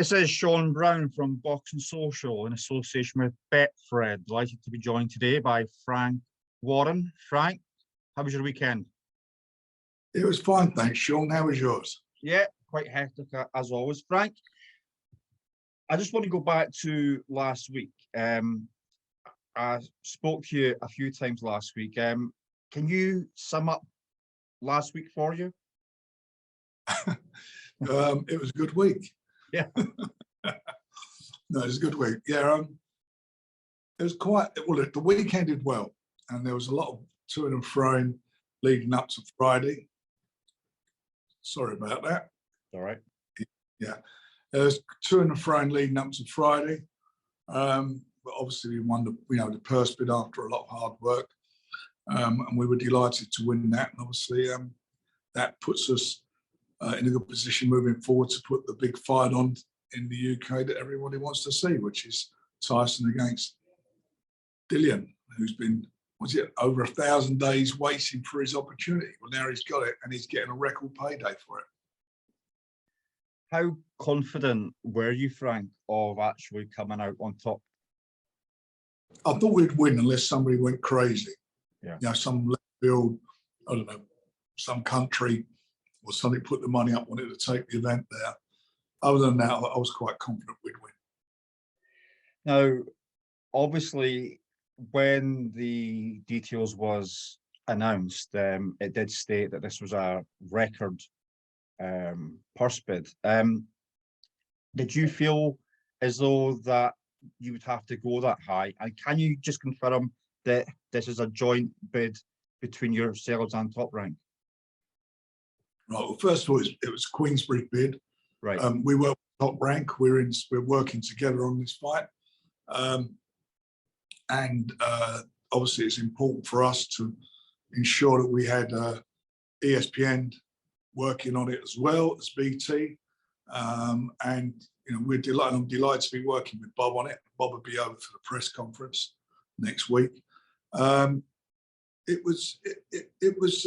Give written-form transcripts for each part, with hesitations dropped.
This is Shaun Brown from Boxing Social in association with Betfred. Delighted to be joined today by Frank Warren. Frank, how was your weekend? It was fine, thanks, Shaun. How was yours? Yeah, quite hectic as always. Frank, I just want to go back to last week. I spoke to you a few times last week. Can you sum up last week for you? It was a good week. Yeah. No, it was a good week. Yeah, it was quite well. The week ended well, and there was a lot of to and froing leading up to Friday. Sorry about that. All right. Yeah, there was to and froing leading up to Friday. But obviously, we won the purse bid after a lot of hard work, and we were delighted to win that. And obviously, that puts us in a good position moving forward to put the big fight on in the UK that everybody wants to see, which is Tyson against Dillian, who's been, over 1,000 days waiting for his opportunity. Well, now he's got it, and he's getting a record payday for it. How confident were you, Frank, of actually coming out on top? I thought we'd win unless somebody went crazy. Yeah. Some left field, I don't know, some country or something put the money up, wanted to take the event there. Other than that, I was quite confident we'd win. Now, obviously, when the details was announced, it did state that this was a record purse bid. Did you feel as though that you would have to go that high? And can you just confirm that this is a joint bid between yourselves and Top Rank? Right. Well, first of all, it was Queensberry bid. Right. We work with Top Rank. We're working together on this fight, and obviously it's important for us to ensure that we had ESPN working on it as well as BT, and we're delighted. I'm delighted to be working with Bob on it. Bob will be over for the press conference next week. It was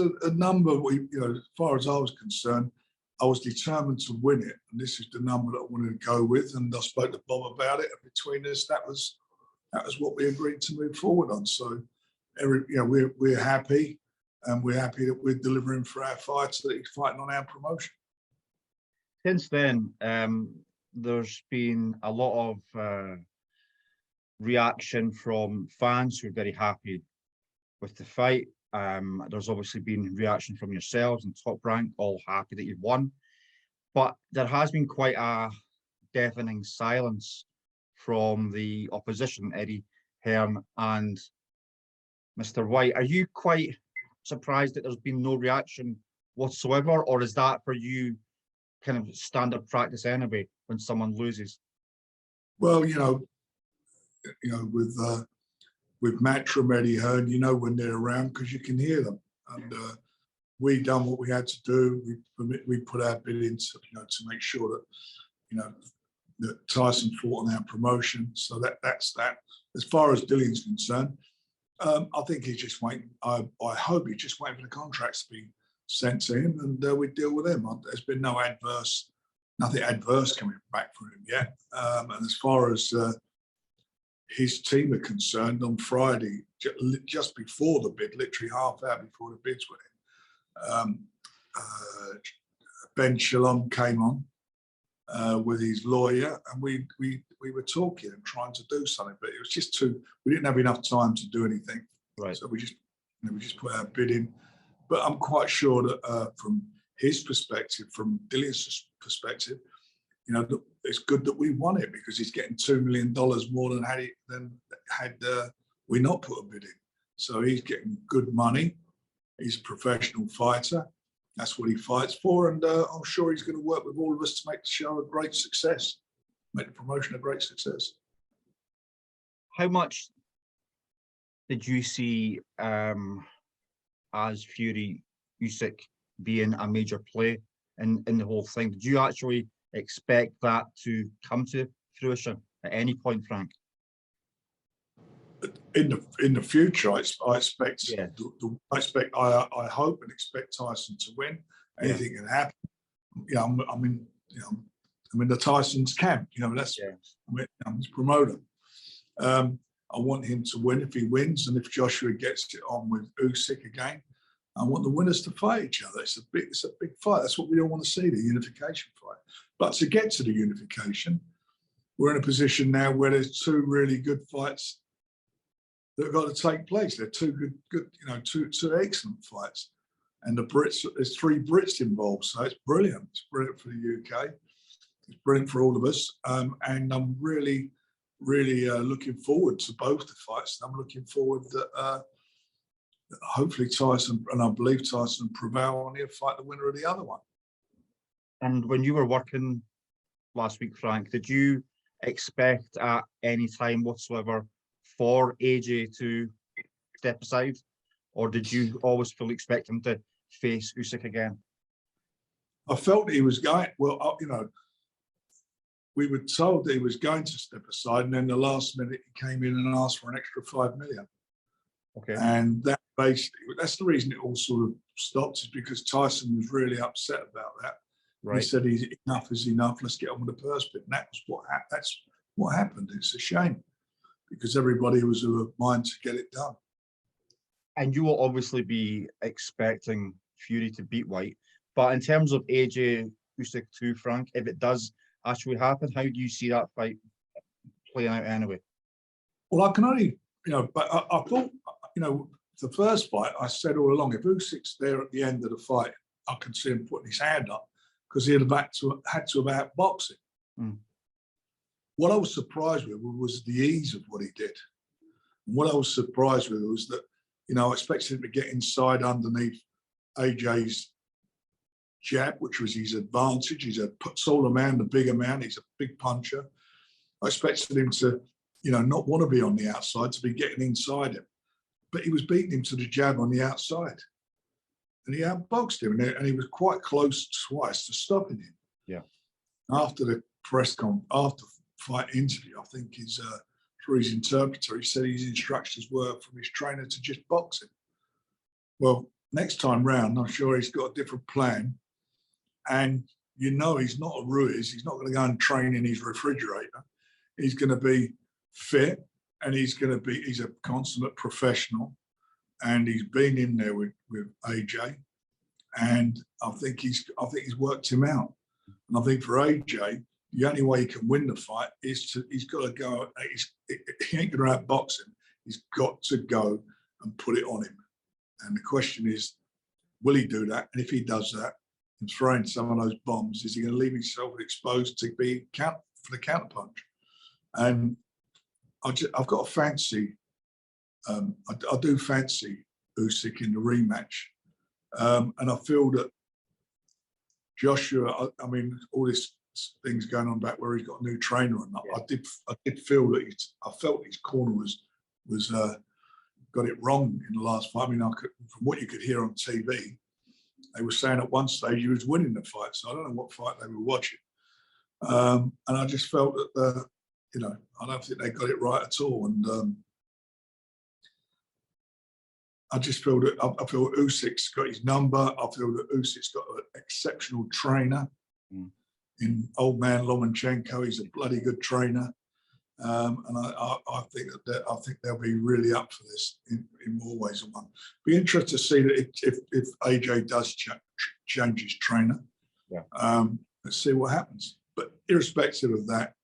a number. As far as I was concerned, I was determined to win it, and this is the number that I wanted to go with. And I spoke to Bob about it, and between us, that was what we agreed to move forward on. So, we're happy, and we're happy that we're delivering for our fighter, that he's fighting on our promotion. Since then, there's been a lot of reaction from fans who are very happy with the fight. There's obviously been reaction from yourselves and Top Rank, all happy that you've won. But there has been quite a deafening silence from the opposition, Eddie Hearn and Mr. White. Are you quite surprised that there's been no reaction whatsoever, or is that for you kind of standard practice anyway when someone loses? Well, with Matchroom, Eddie Hearn, when they're around because you can hear them. And we done what we had to do. We put our bid in to make sure that that Tyson fought on our promotion. So that's that. As far as Dillian's concerned, I think he's just waiting. I hope he's just waiting for the contracts to be sent to him, and we deal with him. There's been nothing adverse coming back from him yet. And as far as his team are concerned, on Friday, just before the bid, literally half hour before the bids went in, Ben Shalom came on with his lawyer, and we were talking and trying to do something, but it was just we didn't have enough time to do anything. Right. So we just put our bid in. But I'm quite sure that from his perspective, from Dillian's perspective, it's good that we won it because he's getting $2 million more than had we not put a bid in. So he's getting good money. He's a professional fighter. That's what he fights for, and I'm sure he's going to work with all of us to make the show a great success, make the promotion a great success. How much did you see as Fury-Usyk being a major play in the whole thing? Did you actually expect that to come to fruition at any point, Frank? In the future, I expect. Yeah. I hope and expect Tyson to win. Anything can happen. I'm in the Tyson's camp. You know, that's I'm his promoter. I want him to win if he wins, and if Joshua gets it on with Usyk again, I want the winners to fight each other. It's a big fight. That's what we all want to see, the unification fight. But to get to the unification, we're in a position now where there's two really good fights that have got to take place. They're two good, you know, two excellent fights. And the Brits, there's 3 Brits involved, so it's brilliant. It's brilliant for the UK. It's brilliant for all of us. And I'm really looking forward to both the fights. I'm looking forward that hopefully Tyson, and I believe Tyson and Prevail on here, fight the winner of the other one. And when you were working last week, Frank, did you expect at any time whatsoever for AJ to step aside, or did you always fully expect him to face Usyk again? I felt he was going, well, you know, we were told that he was going to step aside, and then the last minute he came in and asked for an extra 5 million. Okay. And that basically, that's the reason it all sort of stopped, is because Tyson was really upset about that. Right. He said, enough is enough, let's get on with the purse bid. And that's what happened. It's a shame, because everybody was of a mind to get it done. And you will obviously be expecting Fury to beat White. But in terms of AJ Usyk 2, Frank, if it does actually happen, how do you see that fight playing out anyway? Well, I can only, you know, but I thought, you know, the first fight, I said all along, if Usyk's there at the end of the fight, I can see him putting his hand up, because he'd have had to have outboxed him. What I was surprised with was the ease of what he did. And what I was surprised with was that, you know, I expected him to get inside underneath AJ's jab, which was his advantage. He's a taller man, the bigger man. He's a big puncher. I expected him to, you know, not want to be on the outside, to be getting inside him. But he was beating him to the jab on the outside. And he outboxed him, and he was quite close twice to stopping him. Yeah. After the after fight interview, I think through his interpreter, he said his instructions were from his trainer to just box him. Well, next time round, I'm sure he's got a different plan. And you know, he's not a Ruiz. He's not going to go and train in his refrigerator. He's going to be fit, and he's a consummate professional. And he's been in there with AJ, and I think he's worked him out. And I think for AJ, the only way he can win the fight is he's got to go. He ain't going to outbox him. He's got to go and put it on him. And the question is, will he do that? And if he does that and throw in some of those bombs, is he going to leave himself exposed to be for the counterpunch? And I've got a fancy. I do fancy Usyk in the rematch, and I feel that Joshua. I mean, all this things going on back where he's got a new trainer and that. Yeah. I did feel that I felt his corner was got it wrong in the last fight. I mean, from what you could hear on TV, they were saying at one stage he was winning the fight. So I don't know what fight they were watching, and I just felt that you know, I don't think they got it right at all. And I just feel that I feel Usyk's got his number. I feel that Usyk's got an exceptional trainer in old man Lomachenko. He's a bloody good trainer, and I think that they'll be really up for this in more ways than one. Be interested to see that if AJ does change his trainer. Yeah. Let's see what happens. But irrespective of that,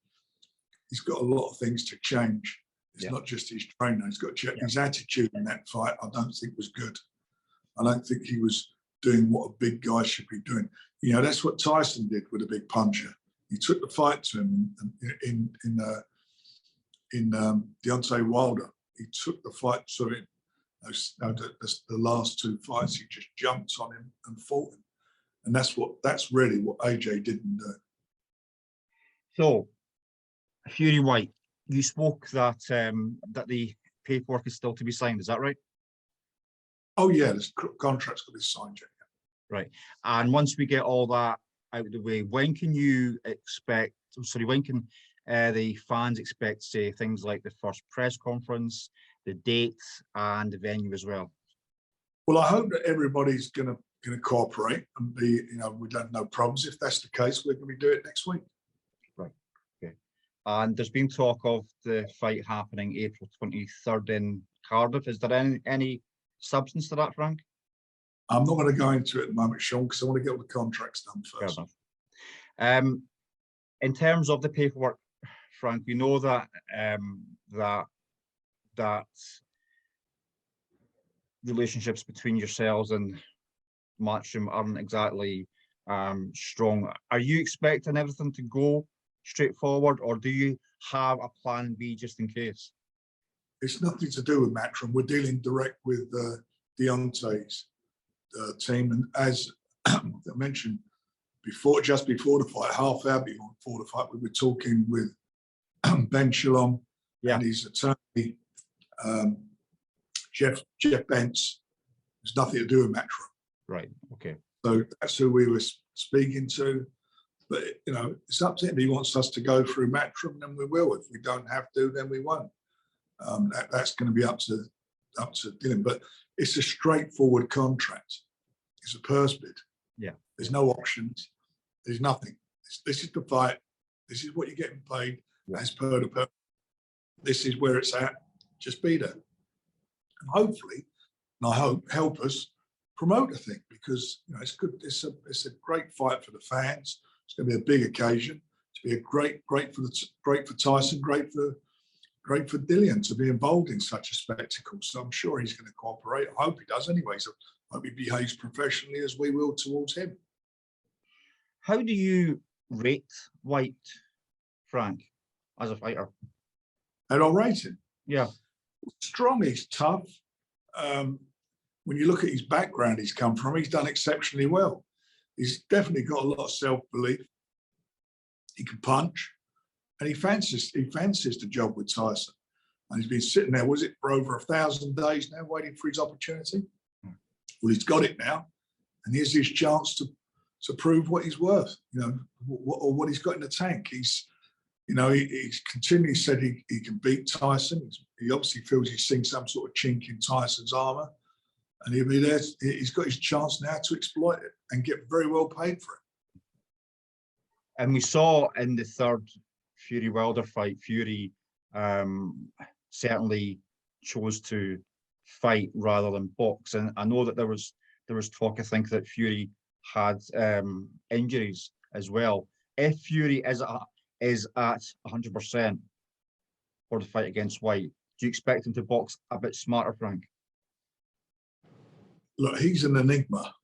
he's got a lot of things to change. It's not just his trainer. He's got to check his attitude in that fight. I don't think was good. I don't think he was doing what a big guy should be doing. You know, that's what Tyson did with a big puncher. He took the fight to him in Deontay Wilder. He took the fight to him. The last 2 fights, he just jumped on him and fought him. And that's really what AJ didn't do. So, Fury-Whyte, you spoke that that the paperwork is still to be signed. Is that right? Oh yeah, this contract's got to be signed yet. Right. And once we get all that out of the way, when can you expect? Sorry, when can the fans expect, say, things like the first press conference, the dates, and the venue as well? Well, I hope that everybody's going to cooperate and be, you know, we don't have no problems. If that's the case, we're going to do it next week. And there's been talk of the fight happening April 23rd in Cardiff. Is there any substance to that, Frank? I'm not going to go into it at the moment, Shaun, because I want to get all the contracts done Fair first. enough. In terms of the paperwork, Frank, we know that that relationships between yourselves and Matchroom aren't exactly strong. Are you expecting everything to go straightforward, or do you have a plan B just in case? It's nothing to do with Matchroom. We're dealing direct with Deontay's team, and as I mentioned before, just before the fight, half hour before the fight, we were talking with Ben Shalom and his attorney, Jeff Bentz. There's nothing to do with Matchroom. Right. Okay. So that's who we were speaking to. But you know, it's up to him. He wants us to go through Matchroom, then we will. If we don't have to, then we won't. That's going to be up to Dylan. But it's a straightforward contract. It's a purse bid. Yeah. There's no options. There's nothing. This is the fight. This is what you're getting paid as per the per. This is where it's at. Just be there. And hopefully, and I hope, help us promote the thing, because you know it's good. It's a great fight for the fans. It's going to be a big occasion. It's going to be great for Tyson, great for Dillian to be involved in such a spectacle. So I'm sure he's going to cooperate. I hope he does anyway. So I hope he behaves professionally as we will towards him. How do you rate Whyte, Frank, as a fighter? How do I rate him? Yeah. Strong, he's tough. When you look at his background he's come from, he's done exceptionally well. He's definitely got a lot of self-belief. He can punch, and he fancies the job with Tyson. And he's been sitting there, was it for over 1,000 days now, waiting for his opportunity? Well, he's got it now, and here's his chance to prove what he's worth, you know, or what he's got in the tank. He's continually said he can beat Tyson. He obviously feels he's seen some sort of chink in Tyson's armour, and he'll be there. He's got his chance now to exploit it and get very well paid for it. And we saw in the third Fury-Wilder fight, Fury certainly chose to fight rather than box. And I know that there was talk, I think, that Fury had injuries as well. If Fury is at 100% for the fight against Whyte, do you expect him to box a bit smarter, Frank? Look, he's an enigma.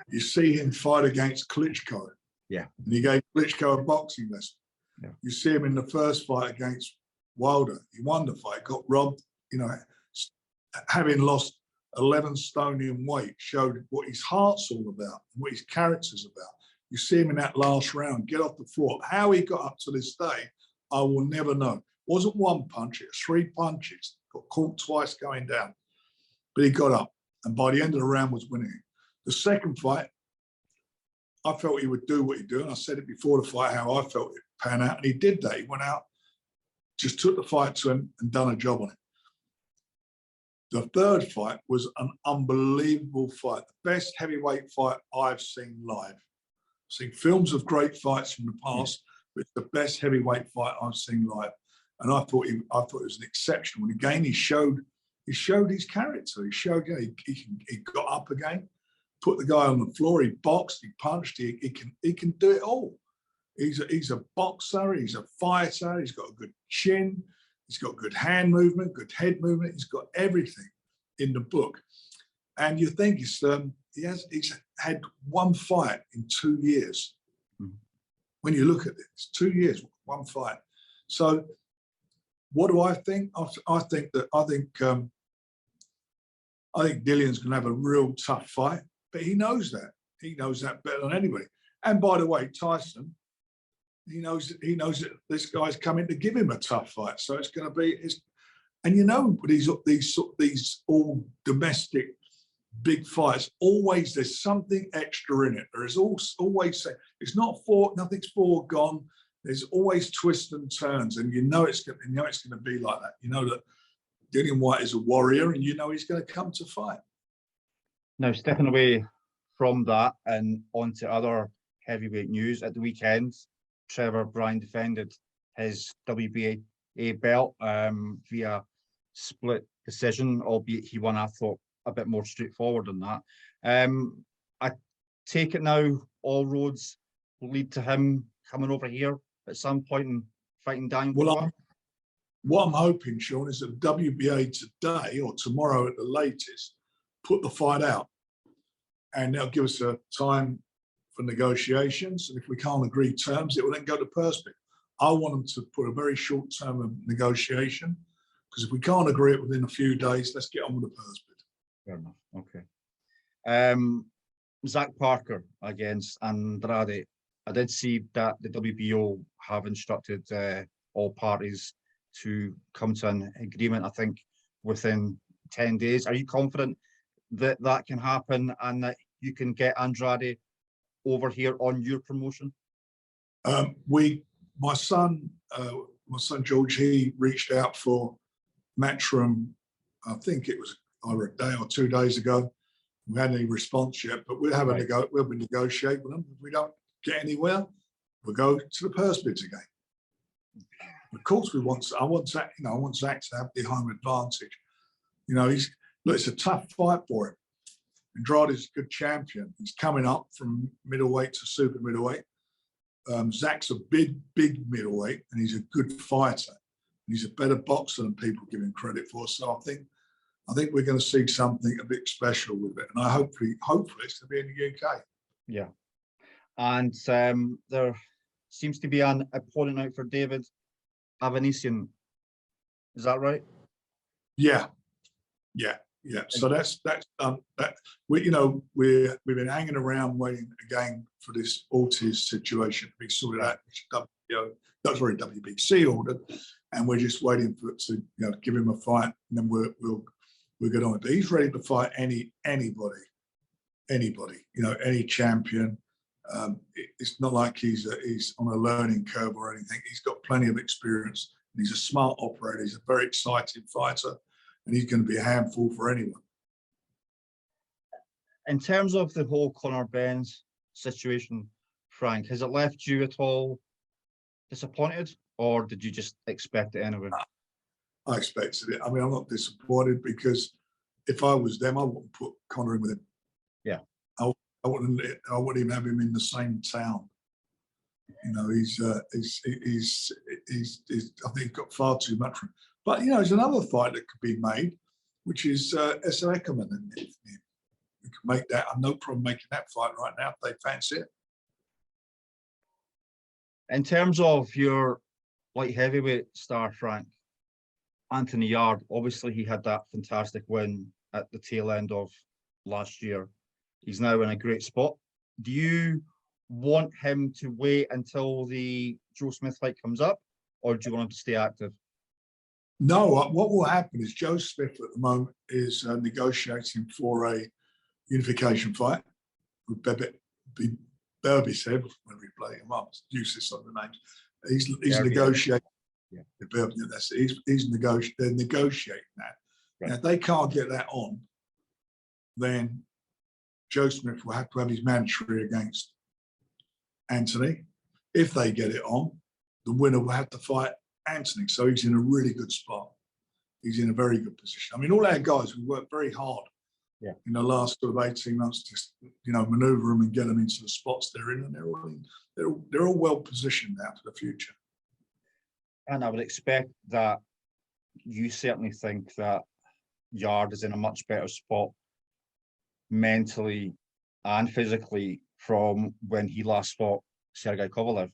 You see him fight against Klitschko. Yeah. And he gave Klitschko a boxing lesson. Yeah. You see him in the first fight against Wilder. He won the fight, got robbed. You know, having lost 11 stone in weight showed what his heart's all about, what his character's about. You see him in that last round, get off the floor. How he got up to this day, I will never know. It wasn't one punch, it was 3 punches. Got caught twice going down. But he got up, and by the end of the round was winning. The second fight, I felt he would do what he'd do, and I said it before the fight how I felt it pan out, and he did that. He went out, just took the fight to him and done a job on it. The third fight was an unbelievable fight, the best heavyweight fight I've seen live. I've seen films of great fights from the past, but it's the best heavyweight fight I've seen live. And I thought it was an exceptional. And again, he showed his character. He showed, you know, he got up again, put the guy on the floor. He boxed, he punched. He can do it all. He's a boxer. He's a fighter. He's got a good chin. He's got good hand movement, good head movement. He's got everything in the book. And you think he's had one fight in 2 years. Mm-hmm. When you look at it, it's 2 years, one fight. So what do I think? I think Dillian's going to have a real tough fight, but he knows that. He knows that better than anybody. And by the way, Tyson, he knows that this guy's coming to give him a tough fight. So it's going to be, and you know, these all domestic big fights, always there's something extra in it. There is always, it's not nothing's foregone. There's always twists and turns, and you know it's going to be like that. You know that Dillian Whyte is a warrior, and you know he's going to come to fight. Now, stepping away from that and onto other heavyweight news, at the weekend, Trevor Bryan defended his WBA belt via split decision, albeit he won, I thought, a bit more straightforward than that. I take it now all roads will lead to him coming over here at some point and fighting Daniel. Well, what I'm hoping, Shaun, is that the WBA today or tomorrow at the latest put the fight out, and they'll give us a time for negotiations. And if we can't agree terms, it will then go to purse bid. I want them to put a very short term of negotiation, because if we can't agree it within a few days, let's get on with the purse bid. Fair enough. Okay. Zach Parker against Andrade. I did see that the WBO have instructed all parties to come to an agreement, I think, within 10 days. Are you confident that that can happen and that you can get Andrade over here on your promotion? My son George, he reached out for Matchroom, I think it was either a day or 2 days ago. We hadn't any response yet, but we'll have we'll be negotiating with them. If we don't get anywhere, we'll go to the purse bids again. Of course, I want Zach to have the home advantage. It's a tough fight for him. Andrade's a good champion. He's coming up from middleweight to super middleweight. Zach's a big middleweight, and he's a good fighter. He's a better boxer than people give him credit for. So I think we're going to see something a bit special with it, and hopefully it's going to be in the UK. Yeah, and there seems to be an opponent out for David Avanesian. Is that right? Yeah. So that's we've been hanging around waiting again for this Ortiz situation to be sorted out, which that's already WBC ordered, and we're just waiting for it to give him a fight, and then we'll get on it. But he's ready to fight anybody, any champion. It's not like he's on a learning curve or anything. He's got plenty of experience. And he's a smart operator. He's a very exciting fighter, and he's going to be a handful for anyone. In terms of the whole Conor Ben's situation, Frank, has it left you at all disappointed, or did you just expect it anyway? I expected it. I mean, I'm not disappointed, because if I was them, I wouldn't put Conor in with him. Yeah. I wouldn't even have him in the same town. He's I think he's got far too much for him. But there's another fight that could be made, which is Essa Eckerman, and you can make that. I've no problem making that fight right now if they fancy it. In terms of your light heavyweight star, Frank, Anthony Yarde, obviously he had that fantastic win at the tail end of last year. He's now in a great spot. Do you want him to wait until the Joe Smith fight comes up, or do you want him to stay active? No, what will happen is Joe Smith at the moment is negotiating for a unification fight with Berby said, when we play him up, useless on the names. He's negotiating. Yeah. That's it. They're negotiating that. Right. Now, if they can't get that on, then Joe Smith will have to have his mandatory against Anthony. If they get it on, the winner will have to fight Anthony. So he's in a really good spot. He's in a very good position. I mean, all our guys, we worked very hard in the last sort of 18 months to maneuver them and get them into the spots they're in, and they're all well positioned now for the future. And I would expect that you certainly think that Yarde is in a much better spot mentally and physically from when he last fought Sergey Kovalev.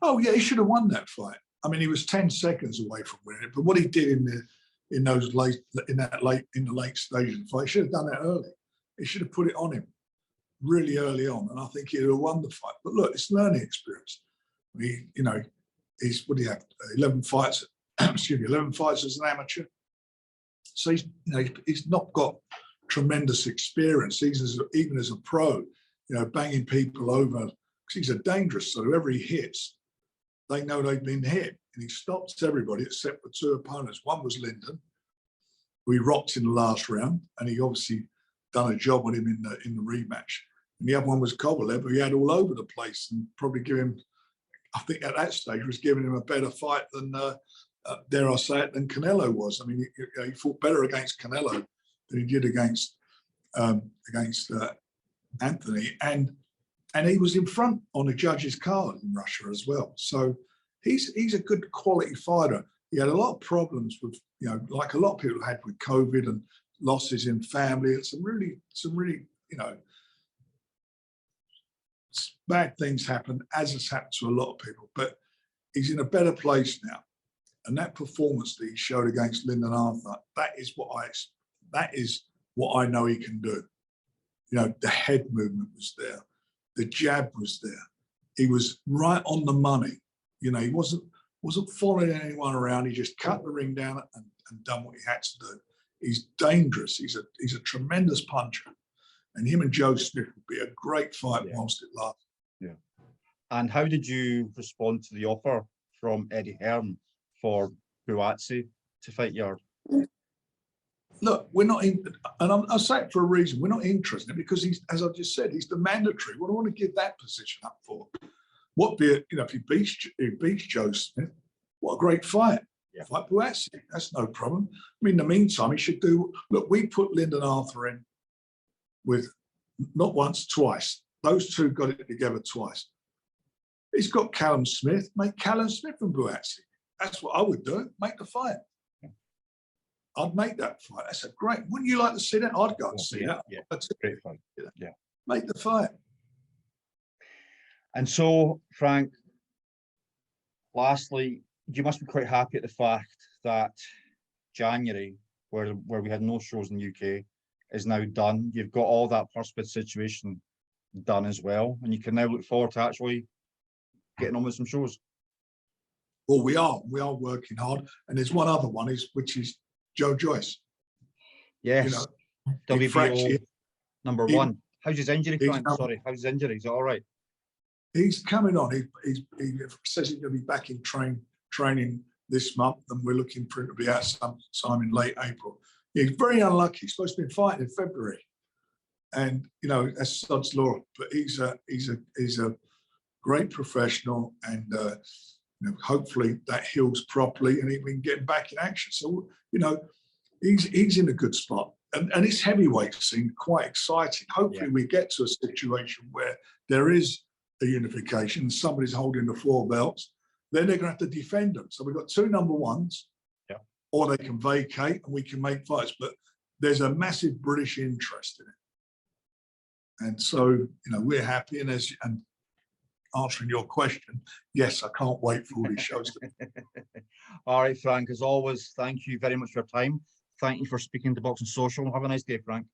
Oh yeah, he should have won that fight. I mean, he was 10 seconds away from winning it, but what he did in the late stage of the fight, he should have done that early. He should have put it on him really early on, and I think he'd have won the fight. But look, it's learning experience. He's what do you have? 11 fights. 11 fights as an amateur. So he's not got tremendous experience. Even as a pro, banging people over, because he's a dangerous. So whoever he hits, they know they've been hit, and he stops everybody except for two opponents. One was Linden, who he rocked in the last round, and he obviously done a job on him in the rematch. And the other one was Kovalev, who he had all over the place and probably give him I think at that stage was giving him a better fight than, dare I say it, than Canelo was. I mean, he fought better against Canelo than he did against Anthony, and he was in front on the judges' card in Russia as well. So he's a good quality fighter. He had a lot of problems with, like a lot of people had with COVID and losses in family, and some really, bad things happened, as has happened to a lot of people. But he's in a better place now, and that performance that he showed against Lyndon Arthur, that is what I know he can do. The head movement was there, the jab was there. He was right on the money. He wasn't following anyone around. He just cut the ring down and done what he had to do. He's dangerous. He's a tremendous puncher, and him and Joe Smith would be a great fight whilst it lasts. Yeah. And how did you respond to the offer from Eddie Hearn for Buatsi to fight Yarde? Look, we're not in, and I'll say it for a reason. We're not interested because he's, as I just said, he's the mandatory. What do I want to give that position up for? If he beats Joe Smith, what a great fight. Yeah. Fight Buatsi, that's no problem. I mean, in the meantime, he should do. Look, we put Lyndon Arthur in with not once, twice. Those two got it together twice. He's got Callum Smith. Make Callum Smith and Buatsi. That's what I would do. Make the fight. I'd make that fight. That's a great. Wouldn't you like to see that? I'd go and see that. Yeah, that's great fight. Yeah, make the fight. And so, Frank, lastly, you must be quite happy at the fact that January, where we had no shows in the UK, is now done. You've got all that purse bid situation done as well, and you can now look forward to actually getting on with some shows. Well, we are working hard, and there's one other one which is Joe Joyce. Yes, WBO #1. How's his injury, Frank? Sorry, how's his injury? Is it all right? He's coming on. He says he's going to be back in training this month, and we're looking for him to be out sometime in late April. He's very unlucky. He's supposed to be fighting in February, and that's sod's law. But he's a great professional, and hopefully that heals properly, and he can get back in action. So he's in a good spot, and this heavyweight scene quite exciting. Hopefully we get to a situation where there is a unification, somebody's holding the 4 belts, then they're going to have to defend them. So we've got 2 #1s, or they can vacate and we can make fights. But there's a massive British interest in it, and so we're happy. And answering your question, yes, I can't wait for all these shows. All right, Frank. As always, thank you very much for your time. Thank you for speaking to Boxing Social. Have a nice day, Frank.